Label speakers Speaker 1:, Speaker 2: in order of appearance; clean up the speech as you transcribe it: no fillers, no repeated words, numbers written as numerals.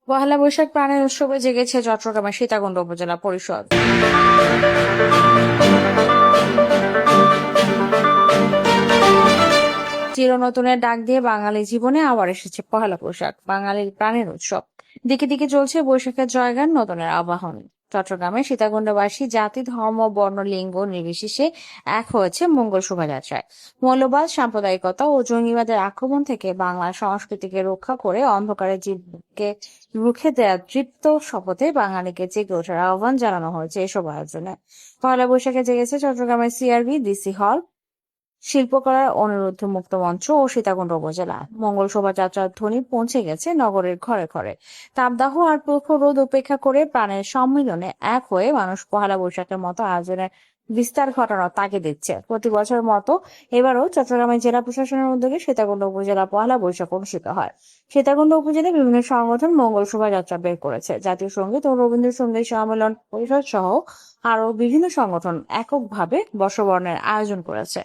Speaker 1: পহেলা বৈশাখ প্রাণের উৎসবে জেগেছে চট্টগ্রামের সীতাকুণ্ড উপজেলা পরিষদ। চিরনতুনের ডাক দিয়ে বাঙালি জীবনে আবার এসেছে পহেলা বৈশাখ, বাঙালির প্রাণের উৎসব। দিকে দিকে চলছে বৈশাখের জয়গান, নতুনের আবাহন। চট্টগ্রামে সীতাকুণ্ডবাসী জাতি, ধর্ম, বর্ণ, লিঙ্গ নির্বিশেষে এক হয়েছে মঙ্গল শোভাযাত্রায়। মৌলবাদ, সাম্প্রদায়িকতা ও জঙ্গিবাদের আক্রমণ থেকে বাংলার সংস্কৃতিকে রক্ষা করে অন্ধকারের জীবকে রুখে দেওয়ার দৃপ্ত শপথে বাঙালিকে জেগে ওঠার আহ্বান জানানো হয়েছে এসব আয়োজনে। পয়লা বৈশাখে জেগেছে চট্টগ্রামের সিআরবি, ডিসি হল, শিল্পকলার অনিরুদ্ধ মুক্ত মঞ্চ ও সীতাকুণ্ড উপজেলায়। মঙ্গল শোভাযাত্রার ধ্বনি পৌঁছে গেছে নগরের ঘরে ঘরে। তাপদাহ আর প্রখর রোদ উপেক্ষা করে প্রাণের সম্মিলনে এক হয়ে মানুষ পহেলা বৈশাখের মতো আয়োজনের বিস্তার ঘটানোর তাগিদ দিচ্ছে। প্রতি বছরের মতো এবারও চট্টগ্রামের জেলা প্রশাসনের উদ্যোগে সীতাকুণ্ড উপজেলা পহেলা বৈশাখ অনুষ্ঠিত হয়। সীতাকুণ্ড উপজেলায় বিভিন্ন সংগঠন মঙ্গল শোভাযাত্রা বের করেছে। জাতীয় সঙ্গীত ও রবীন্দ্রসঙ্গীত সম্মেলন পরিষদ সহ আরো বিভিন্ন সংগঠন এককভাবে বর্ষবরণের আয়োজন করেছে।